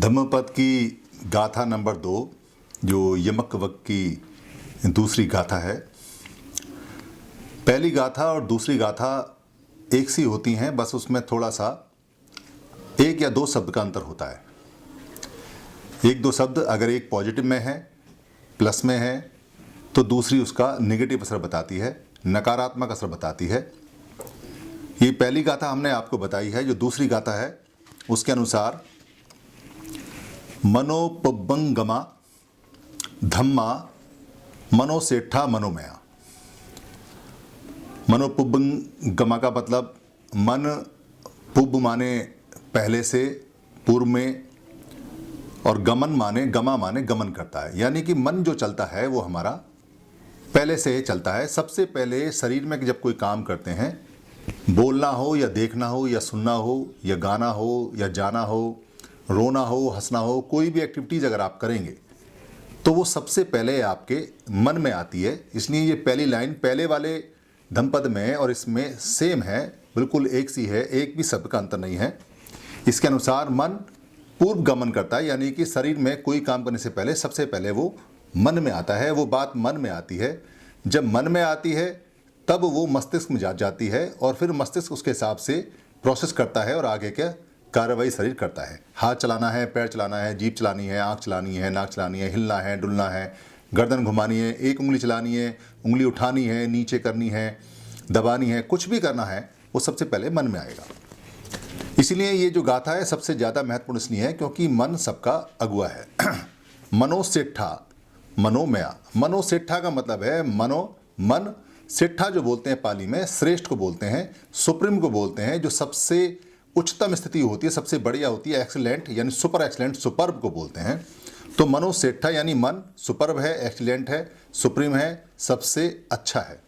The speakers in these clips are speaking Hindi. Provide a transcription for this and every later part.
धम्मपद की गाथा नंबर 2 जो यमक वक्त की दूसरी गाथा है। पहली गाथा और दूसरी गाथा एक सी होती हैं, बस उसमें थोड़ा सा एक या दो शब्द का अंतर होता है। एक दो शब्द अगर एक पॉजिटिव में है, प्लस में है, तो दूसरी उसका नेगेटिव असर बताती है, नकारात्मक असर बताती है। ये पहली गाथा हमने आपको बताई है। जो दूसरी गाथा है उसके अनुसार मनोपबंगमा धम्मा मनोसेठा मनोमया। मनोपुबंगमा का मतलब मन, पुब माने पहले से, पूर्व में, और गमा माने गमन करता है, यानी कि मन जो चलता है वो हमारा पहले से चलता है। सबसे पहले शरीर में जब कोई काम करते हैं, बोलना हो या देखना हो या सुनना हो या गाना हो या जाना हो, रोना हो, हंसना हो, कोई भी एक्टिविटीज़ अगर आप करेंगे तो वो सबसे पहले आपके मन में आती है। इसलिए ये पहली लाइन पहले वाले धम्मपद में और इसमें सेम है, बिल्कुल एक सी है, एक भी शब्द का अंतर नहीं है। इसके अनुसार मन पूर्व गमन करता है, यानी कि शरीर में कोई काम करने से पहले सबसे पहले वो मन में आता है, वो बात मन में आती है। जब मन में आती है तब वो मस्तिष्क में जाती है और फिर मस्तिष्क उसके हिसाब से प्रोसेस करता है और आगे क्या कार्रवाई शरीर करता है। हाथ चलाना है, पैर चलाना है, जीभ चलानी है, आँख चलानी है, नाक चलानी है, हिलना है, डुलना है, गर्दन घुमानी है, एक उंगली चलानी है, उंगली उठानी है, नीचे करनी है, दबानी है, कुछ भी करना है वो सबसे पहले मन में आएगा। इसीलिए ये जो गाथा है सबसे ज़्यादा महत्वपूर्ण इसलिए है क्योंकि मन सबका अगुआ है। मनोसेठा मनोमया। मनोसेठा का मतलब है मन। सेठा जो बोलते हैं पाली में श्रेष्ठ को बोलते हैं, सुप्रीम को बोलते हैं, जो सबसे उच्चतम स्थिति होती है, सबसे बढ़िया होती है, एक्सीलेंट यानी सुपर एक्सीलेंट, सुपर्ब को बोलते हैं। तो मनोसेठा यानी मन सुपर्ब है, एक्सीलेंट है, सुप्रीम है, सबसे अच्छा है।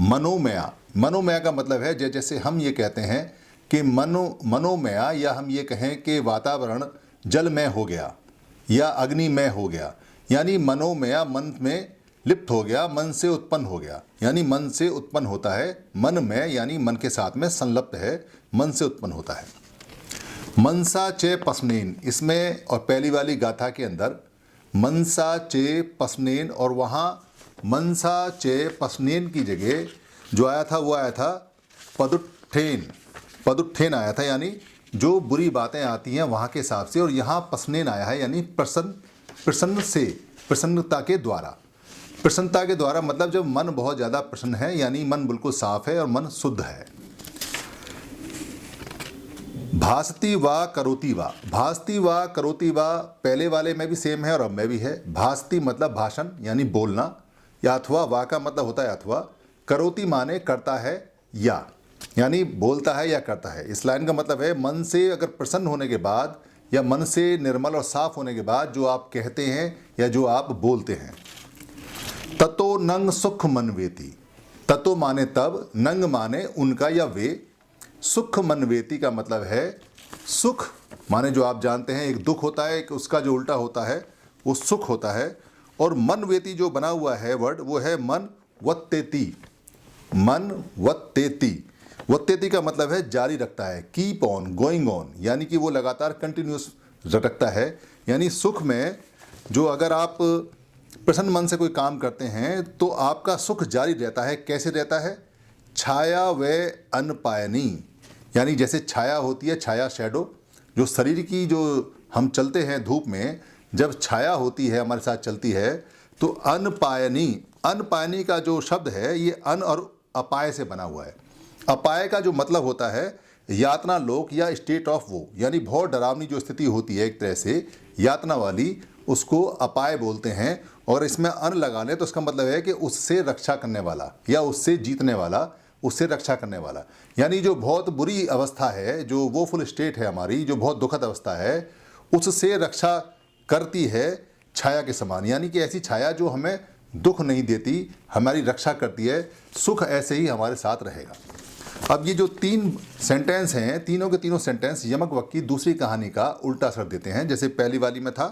मनोमया। मनोमया का मतलब है जैसे हम ये कहते हैं कि मनोमया, या हम ये कहें कि वातावरण जलमय हो गया या अग्निमय हो गया, यानी मनोमया मन में लिप्त हो गया, मन से उत्पन्न हो गया, यानी मन से उत्पन्न होता है। मन में यानी मन के साथ में संलग्न है, मन से उत्पन्न होता है। मनसा चे पसनेन, इसमें और पहली वाली गाथा के अंदर मनसा चे पसनेन, और वहाँ मनसा चे पसनेन की जगह जो आया था वो आया था पदुत्थेन आया था, यानी जो बुरी बातें आती हैं वहाँ के हिसाब से, और यहाँ पसनेन आया है यानी प्रसन्न से, प्रसन्नता के द्वारा। प्रसन्नता के द्वारा मतलब जब मन बहुत ज़्यादा प्रसन्न है, यानी मन बिल्कुल साफ है और मन शुद्ध है। भासती व करोती वा। भासती व करोती वा पहले वाले में भी सेम है और अब में भी है। भासती मतलब भाषण यानी बोलना, या अथवा वा का मतलब होता है अथवा, करोती माने करता है या, यानी बोलता है या करता है। इस लाइन का मतलब है मन से अगर प्रसन्न होने के बाद या मन से निर्मल और साफ होने के बाद जो आप कहते हैं या जो आप बोलते हैं। ततो नंग सुख मनवेति। ततो माने तब, नंग माने उनका या वे, सुख मनवेति का मतलब है सुख माने जो आप जानते हैं एक दुख होता है, एक उसका जो उल्टा होता है वो सुख होता है। और मनवेति जो बना हुआ है वर्ड वो है मन वत्तेति। मन वत्तेति। वत्तेति का मतलब है जारी रखता है, कीप ऑन, गोइंग ऑन, यानी कि वो लगातार कंटिन्यूस रखता है। यानी सुख में जो अगर आप प्रसन्न मन से कोई काम करते हैं तो आपका सुख जारी रहता है। कैसे रहता है? छाया व अनपायनी, यानी जैसे छाया होती है, छाया शैडो, जो शरीर की जो हम चलते हैं धूप में, जब छाया होती है हमारे साथ चलती है तो अनपायनी। अनपायनी का जो शब्द है ये अन और अपाय से बना हुआ है। अपाय का जो मतलब होता है यातना लोक या स्टेट ऑफ वो, यानी बहुत डरावनी जो स्थिति होती है एक तरह से यातना वाली, उसको अपाय बोलते हैं। और इसमें अन लगा लें तो इसका मतलब है कि उससे रक्षा करने वाला या उससे जीतने वाला, उससे रक्षा करने वाला, यानी जो बहुत बुरी अवस्था है, जो वो फुल स्टेट है हमारी, जो बहुत दुखद अवस्था है, उससे रक्षा करती है छाया के समान। यानी कि ऐसी छाया जो हमें दुख नहीं देती, हमारी रक्षा करती है। सुख ऐसे ही हमारे साथ रहेगा। अब ये जो 3 सेंटेंस हैं, तीनों के तीनों सेंटेंस यमक वक्त की दूसरी कहानी का उल्टा असर देते हैं, जैसे पहली वाली में था।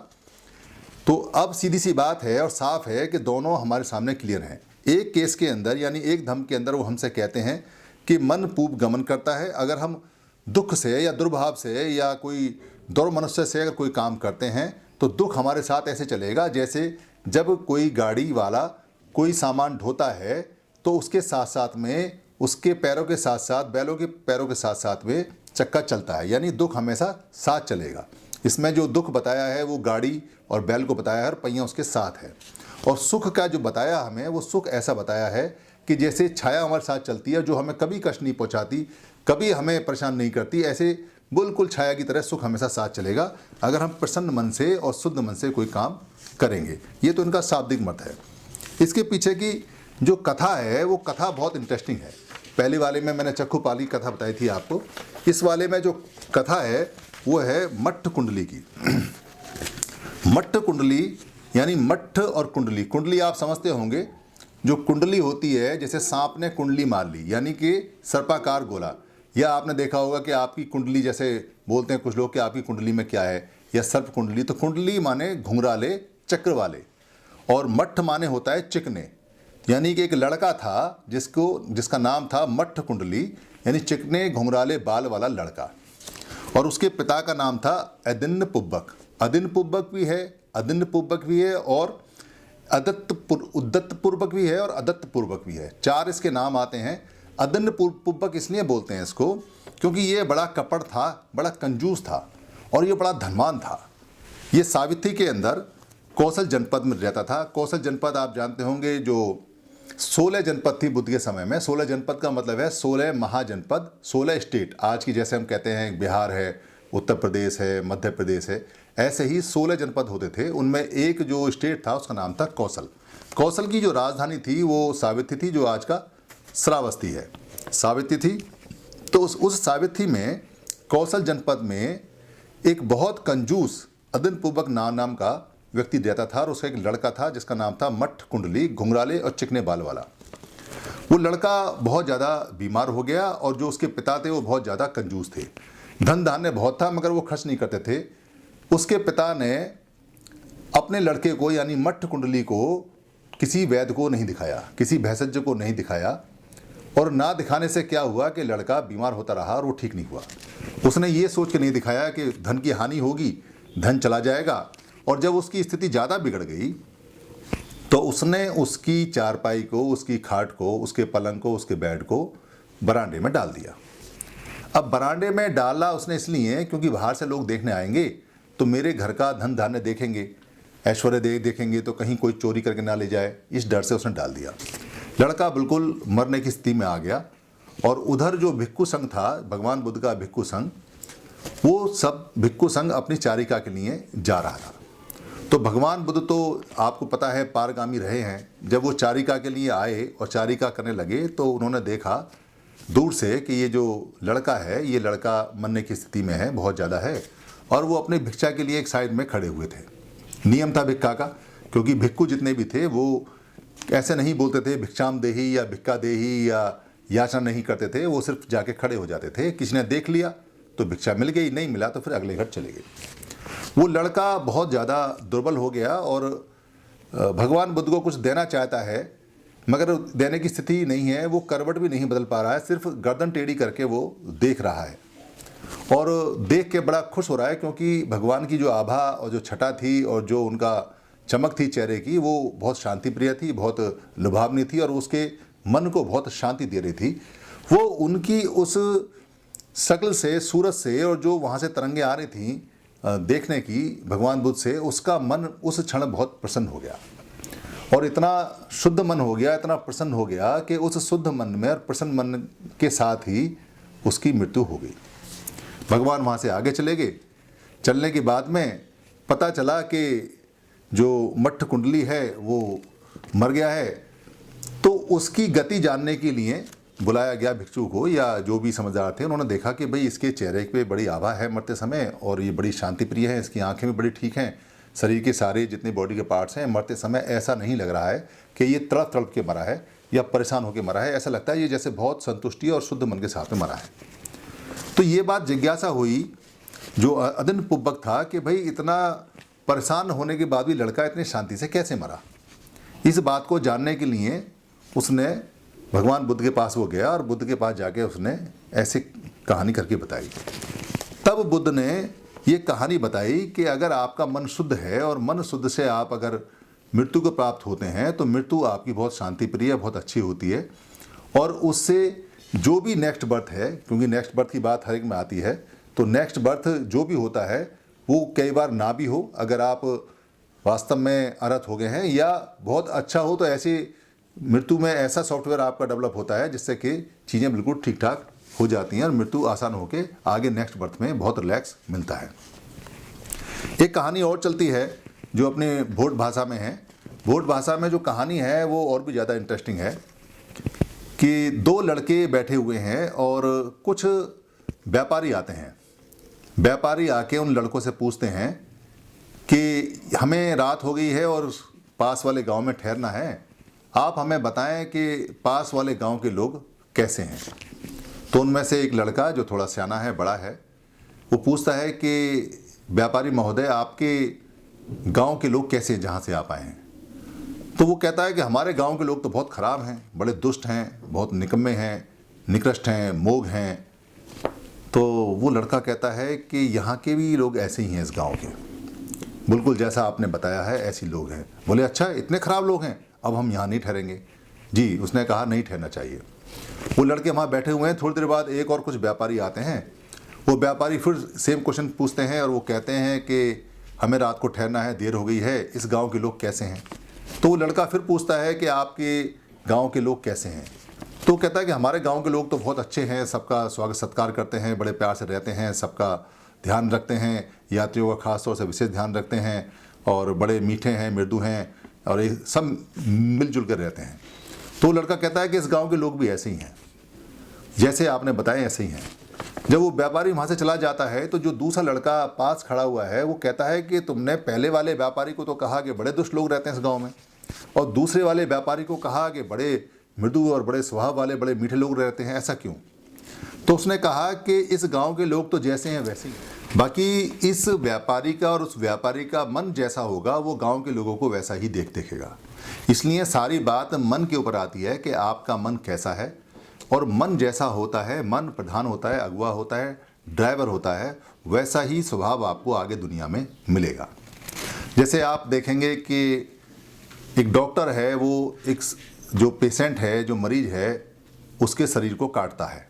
तो अब सीधी सी बात है और साफ है कि दोनों हमारे सामने क्लियर हैं। एक केस के अंदर यानी एक धम्म के अंदर वो हमसे कहते हैं कि मन पूर्व गमन करता है। अगर हम दुख से या दुर्भाव से या कोई दौर मनुष्य से अगर कोई काम करते हैं तो दुख हमारे साथ ऐसे चलेगा जैसे जब कोई गाड़ी वाला कोई सामान ढोता है तो उसके साथ साथ में उसके पैरों के साथ साथ बैलों के पैरों के साथ साथ में चक्का चलता है, यानी दुख हमेशा साथ चलेगा। इसमें जो दुख बताया है वो गाड़ी और बैल को बताया है और पहिया उसके साथ है। और सुख का जो बताया हमें, वो सुख ऐसा बताया है कि जैसे छाया हमारे साथ चलती है जो हमें कभी कष्ट नहीं पहुंचाती, कभी हमें परेशान नहीं करती, ऐसे बिल्कुल छाया की तरह सुख हमेशा साथ चलेगा अगर हम प्रसन्न मन से और शुद्ध मन से कोई काम करेंगे। ये तो इनका शाब्दिक मत है। इसके पीछे की जो कथा है वो कथा बहुत इंटरेस्टिंग है। पहले वाले में मैंने चक्खू पाली कथा बताई थी आपको। इस वाले में जो कथा है वो है मट्ठ कुंडली की। मट्ठ कुंडली यानी मट्ठ और कुंडली। कुंडली आप समझते होंगे, जो कुंडली होती है जैसे सांप ने कुंडली मार ली, यानी कि सर्पाकार गोला। या आपने देखा होगा कि आपकी कुंडली, जैसे बोलते हैं कुछ लोग कि आपकी कुंडली में क्या है, या सर्प कुंडली। तो कुंडली माने घुंघराले चक्र वाले, और मट्ठ माने होता है चिकने। यानी कि एक लड़का था जिसका नाम था मट्ठ कुंडली, यानी चिकने घुंघराले बाल वाला लड़का, और उसके पिता का नाम था अदिन्न पुब्बक। अदिन्न पुब्बक भी है, अदिन्न पुब्बक भी है, और उद्दत्त पूर्वक भी है, और अदत्त पूर्वक भी है। 4 इसके नाम आते हैं। अदिन्न पुब्बक इसलिए बोलते हैं इसको क्योंकि ये बड़ा कपट था, बड़ा कंजूस था, और ये बड़ा धनवान था। ये सावित्री के अंदर कौशल जनपद में रहता था। कौशल जनपद आप जानते होंगे, जो 16 जनपद थी बुद्ध के समय में। 16 जनपद का मतलब है 16 महाजनपद, 16 स्टेट। आज की जैसे हम कहते हैं बिहार है, उत्तर प्रदेश है, मध्य प्रदेश है, ऐसे ही 16 जनपद होते थे। उनमें एक जो स्टेट था उसका नाम था कौशल। कौशल की जो राजधानी थी वो सावित्री थी, जो आज का श्रावस्ती है, सावित्री थी। तो उस सावित्री में कौशल जनपद में एक बहुत कंजूस अदिन्न पुब्बक नाम का व्यक्ति रहता था, और उसका एक लड़का था जिसका नाम था मट्ठ कुंडली, घुंघराले और चिकने बाल वाला। वो लड़का बहुत ज़्यादा बीमार हो गया, और जो उसके पिता थे वो बहुत ज़्यादा कंजूस थे। धन धान्य बहुत था मगर वो खर्च नहीं करते थे। उसके पिता ने अपने लड़के को यानी मट्ठ कुंडली को किसी वैद्य को नहीं दिखाया, किसी भेषज को नहीं दिखाया, और ना दिखाने से क्या हुआ कि लड़का बीमार होता रहा और वो ठीक नहीं हुआ। उसने ये सोच के नहीं दिखाया कि धन की हानि होगी, धन चला जाएगा, और जब उसकी स्थिति ज़्यादा बिगड़ गई तो उसने उसकी चारपाई को, उसकी खाट को, उसके पलंग को, उसके बेड को बरामदे में डाल दिया। अब बरामदे में डाला उसने इसलिए क्योंकि बाहर से लोग देखने आएंगे तो मेरे घर का धन धान्य देखेंगे, ऐश्वर्य देखेंगे, तो कहीं कोई चोरी करके ना ले जाए, इस डर से उसने डाल दिया। लड़का बिल्कुल मरने की स्थिति में आ गया, और उधर जो भिक्खु संघ था, भगवान बुद्ध का भिक्खु संघ, वो सब भिक्खु संघ अपनी चारिका के लिए जा रहा था। तो भगवान बुद्ध तो आपको पता है पारगामी रहे हैं। जब वो चारिका के लिए आए और चारिका करने लगे तो उन्होंने देखा दूर से कि ये जो लड़का है, ये लड़का मरने की स्थिति में है, बहुत ज़्यादा है, और वो अपनी भिक्षा के लिए एक साइड में खड़े हुए थे। नियम था भिक्षा का, क्योंकि भिक्खु जितने भी थे वो ऐसे नहीं बोलते थे भिक्षाम देही या भिक्खा देही या याचना नहीं करते थे, वो सिर्फ जाके खड़े हो जाते थे। किसी ने देख लिया तो भिक्षा मिल गई, नहीं मिला तो फिर अगले घर चले गए। वो लड़का बहुत ज़्यादा दुर्बल हो गया, और भगवान बुद्ध को कुछ देना चाहता है मगर देने की स्थिति नहीं है। वो करवट भी नहीं बदल पा रहा है, सिर्फ गर्दन टेढ़ी करके वो देख रहा है, और देख के बड़ा खुश हो रहा है क्योंकि भगवान की जो आभा और जो छटा थी और जो उनका चमक थी चेहरे की, वो बहुत शांति प्रिय थी, बहुत लुभावनी थी, और उसके मन को बहुत शांति दे रही थी। वो उनकी उस शक्ल से, सूरत से, और जो वहाँ से तरंगे आ रही थी देखने की भगवान बुद्ध से, उसका मन उस क्षण बहुत प्रसन्न हो गया, और इतना शुद्ध मन हो गया, इतना प्रसन्न हो गया कि उस शुद्ध मन में और प्रसन्न मन के साथ ही उसकी मृत्यु हो गई। भगवान वहाँ से आगे चले गए। चलने के बाद में पता चला कि जो मट्ठ कुंडली है वो मर गया है। तो उसकी गति जानने के लिए बुलाया गया भिक्षु को, या जो भी समझदार थे। उन्होंने देखा कि भाई इसके चेहरे पे बड़ी आभा है मरते समय, और ये बड़ी शांति प्रिय है, इसकी आंखें भी बड़ी ठीक हैं, शरीर के सारे जितने बॉडी के पार्ट्स हैं, मरते समय ऐसा नहीं लग रहा है कि ये तड़प तड़प के मरा है या परेशान होकर मरा है। ऐसा लगता है ये जैसे बहुत संतुष्टि और शुद्ध मन के साथ में मरा है। तो ये बात जिज्ञासा हुई जो अदिन्न पुब्बक था कि भाई इतना परेशान होने के बाद भी लड़का इतनी शांति से कैसे मरा। इस बात को जानने के लिए उसने भगवान बुद्ध के पास वो गया, और बुद्ध के पास जाके उसने ऐसी कहानी करके बताई। तब बुद्ध ने ये कहानी बताई कि अगर आपका मन शुद्ध है और मन शुद्ध से आप अगर मृत्यु को प्राप्त होते हैं तो मृत्यु आपकी बहुत शांति प्रिय, बहुत अच्छी होती है। और उससे जो भी नेक्स्ट बर्थ है, क्योंकि नेक्स्ट बर्थ की बात हर एक में आती है, तो नेक्स्ट बर्थ जो भी होता है वो कई बार ना भी हो, अगर आप वास्तव में अरहत हो गए हैं, या बहुत अच्छा हो तो ऐसी मृत्यु में ऐसा सॉफ्टवेयर आपका डेवलप होता है जिससे कि चीज़ें बिल्कुल ठीक ठाक हो जाती हैं और मृत्यु आसान होके आगे नेक्स्ट बर्थ में बहुत रिलैक्स मिलता है। एक कहानी और चलती है जो अपने भोट भाषा में है। भोट भाषा में जो कहानी है वो और भी ज़्यादा इंटरेस्टिंग है कि दो लड़के बैठे हुए हैं और कुछ व्यापारी आते हैं। व्यापारी आके उन लड़कों से पूछते हैं कि हमें रात हो गई है और पास वाले गांव में ठहरना है, आप हमें बताएं कि पास वाले गांव के लोग कैसे हैं। तो उनमें से एक लड़का जो थोड़ा सियाना है, बड़ा है, वो पूछता है कि व्यापारी महोदय, आपके गांव के लोग कैसे हैं जहाँ से आप आए हैं। तो वो कहता है कि हमारे गांव के लोग तो बहुत ख़राब हैं, बड़े दुष्ट हैं, बहुत निकम्मे हैं, निकृष्ट हैं, मोग हैं। तो वो लड़का कहता है कि यहाँ के भी लोग ऐसे ही हैं, इस गांव के बिल्कुल जैसा आपने बताया है ऐसे लोग हैं। बोले अच्छा, इतने ख़राब लोग हैं, अब हम यहाँ नहीं ठहरेंगे। जी, उसने कहा नहीं ठहरना चाहिए। वो लड़के वहाँ बैठे हुए हैं। थोड़ी देर बाद एक और कुछ व्यापारी आते हैं। वो व्यापारी फिर सेम क्वेश्चन पूछते हैं और वो कहते हैं कि हमें रात को ठहरना है, देर हो गई है, इस गांव के लोग कैसे हैं। तो वो लड़का फिर पूछता है कि आपके गांव के लोग कैसे हैं। तो कहता है कि हमारे गांव के लोग तो बहुत अच्छे हैं, सबका स्वागत सत्कार करते हैं, बड़े प्यार से रहते हैं, सबका ध्यान रखते हैं, यात्रियों का खास तौर से विशेष ध्यान रखते हैं, और बड़े मीठे हैं, मृदु हैं, और ये सब मिलजुल कर रहते हैं। तो लड़का कहता है कि इस गांव के लोग भी ऐसे ही हैं, जैसे आपने बताए ऐसे ही हैं। जब वो व्यापारी वहाँ से चला जाता है तो जो दूसरा लड़का पास खड़ा हुआ है वो कहता है कि तुमने पहले वाले व्यापारी को तो कहा कि बड़े दुष्ट लोग रहते हैं इस गांव में, और दूसरे वाले व्यापारी को कहा कि बड़े मृदु और बड़े स्वभाव वाले, बड़े मीठे लोग रहते हैं, ऐसा क्यों। तो उसने कहा कि इस गांव के लोग तो जैसे हैं वैसे ही, बाकी इस व्यापारी का और उस व्यापारी का मन जैसा होगा वो गांव के लोगों को वैसा ही देखेगा। इसलिए सारी बात मन के ऊपर आती है कि आपका मन कैसा है, और मन जैसा होता है, मन प्रधान होता है, अगुवा होता है, ड्राइवर होता है, वैसा ही स्वभाव आपको आगे दुनिया में मिलेगा। जैसे आप देखेंगे कि एक डॉक्टर है, वो एक जो पेशेंट है, जो मरीज है, उसके शरीर को काटता है,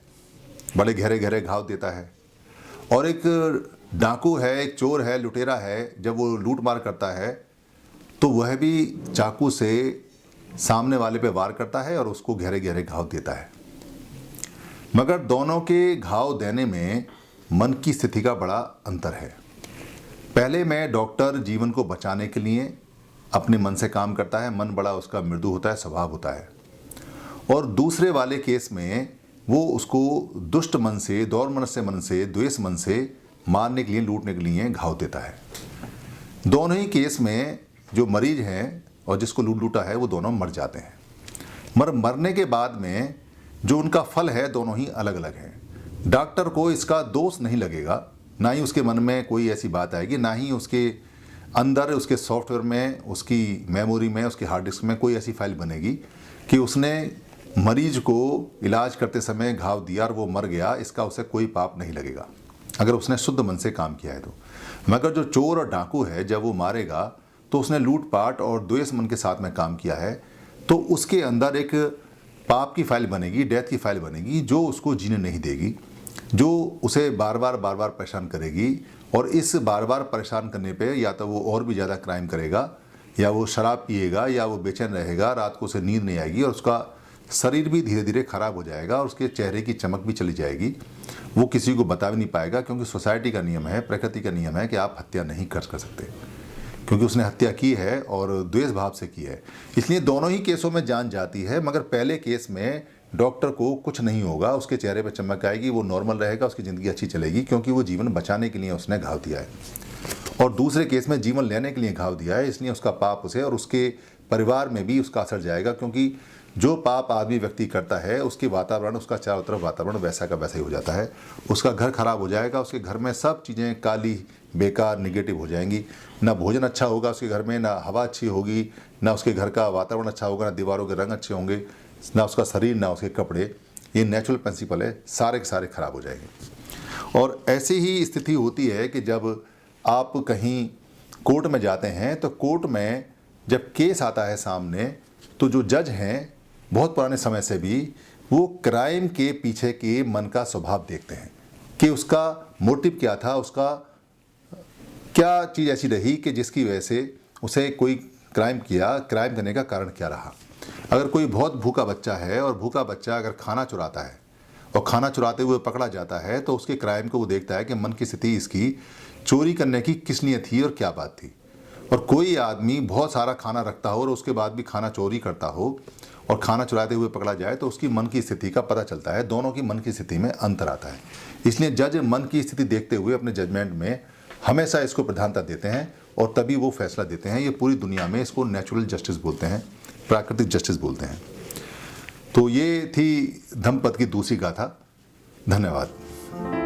बड़े गहरे गहरे घाव देता है। और एक डाकू है, एक चोर है, लुटेरा है, जब वो लूट मार करता है तो वह भी चाकू से सामने वाले पे वार करता है और उसको गहरे गहरे घाव देता है। मगर दोनों के घाव देने में मन की स्थिति का बड़ा अंतर है। पहले में डॉक्टर जीवन को बचाने के लिए अपने मन से काम करता है, मन बड़ा उसका मृदु होता है, स्वभाव होता है। और दूसरे वाले केस में वो उसको दुष्ट मन से, दौर्मनस्य मन से, द्वेष मन से मारने के लिए, लूटने के लिए घाव देता है। दोनों ही केस में जो मरीज हैं और जिसको लूटा है वो दोनों मर जाते हैं। मरने के बाद में जो उनका फल है दोनों ही अलग अलग हैं। डॉक्टर को इसका दोष नहीं लगेगा, ना ही उसके मन में कोई ऐसी बात आएगी, ना ही उसके अंदर, उसके सॉफ्टवेयर में, उसकी मेमोरी में, उसके हार्ड डिस्क में कोई ऐसी फाइल बनेगी कि उसने मरीज को इलाज करते समय घाव दिया और वो मर गया, इसका उसे कोई पाप नहीं लगेगा अगर उसने शुद्ध मन से काम किया है तो। मगर जो चोर और डाकू है, जब वो मारेगा तो उसने लूटपाट और द्वेष मन के साथ में काम किया है, तो उसके अंदर एक पाप की फाइल बनेगी, डेथ की फाइल बनेगी, जो उसको जीने नहीं देगी, जो उसे बार बार परेशान करेगी। और इस बार बार परेशान करने पे या तो वो और भी ज़्यादा क्राइम करेगा, या वो शराब पिएगा, या वो बेचैन रहेगा, रात को उसे नींद नहीं आएगी, और उसका शरीर भी धीरे धीरे खराब हो जाएगा, और उसके चेहरे की चमक भी चली जाएगी। वो किसी को बता भी नहीं पाएगा, क्योंकि सोसाइटी का नियम है, प्रकृति का नियम है कि आप हत्या नहीं कर सकते, क्योंकि उसने हत्या की है और द्वेष भाव से की है। इसलिए दोनों ही केसों में जान जाती है। मगर पहले केस में डॉक्टर को कुछ नहीं होगा, उसके चेहरे पर चमक आएगी, वो नॉर्मल रहेगा, उसकी ज़िंदगी अच्छी चलेगी, क्योंकि वो जीवन बचाने के लिए उसने घाव दिया है। और दूसरे केस में जीवन लेने के लिए घाव दिया है, इसलिए उसका पाप उसे और उसके परिवार में भी उसका असर जाएगा। क्योंकि जो पाप आदमी व्यक्ति करता है, उसकी वातावरण, उसका चारों तरफ वातावरण वैसा का वैसा ही हो जाता है। उसका घर खराब हो जाएगा, उसके घर में सब चीज़ें काली, बेकार, निगेटिव हो जाएंगी। ना भोजन अच्छा होगा उसके घर में, ना हवा अच्छी होगी, ना उसके घर का वातावरण अच्छा होगा, ना दीवारों के रंग अच्छे होंगे, ना उसका शरीर, ना उसके कपड़े। ये नेचुरल प्रिंसिपल है, सारे के सारे खराब हो जाएंगे। और ऐसी ही स्थिति होती है कि जब आप कहीं कोर्ट में जाते हैं तो कोर्ट में जब केस आता है सामने, तो जो जज हैं बहुत पुराने समय से भी वो क्राइम के पीछे के मन का स्वभाव देखते हैं कि उसका मोटिव क्या था, उसका क्या चीज़ ऐसी रही कि जिसकी वजह से उसे कोई क्राइम किया, क्राइम करने का कारण क्या रहा। अगर कोई बहुत भूखा बच्चा है और भूखा बच्चा अगर खाना चुराता है और खाना चुराते हुए पकड़ा जाता है तो उसके क्राइम को वो देखता है कि मन की स्थिति इसकी चोरी करने की किस लिए थी और क्या बात थी। और कोई आदमी बहुत सारा खाना रखता हो और उसके बाद भी खाना चोरी करता हो और खाना चुराते हुए पकड़ा जाए तो उसकी मन की स्थिति का पता चलता है, दोनों की मन की स्थिति में अंतर आता है। इसलिए जज मन की स्थिति देखते हुए अपने जजमेंट में हमेशा इसको प्रधानता देते हैं और तभी वो फैसला देते हैं। ये पूरी दुनिया में इसको नेचुरल जस्टिस बोलते हैं, प्राकृतिक जस्टिस बोलते हैं। तो ये थी धम्मपद की दूसरी गाथा। धन्यवाद।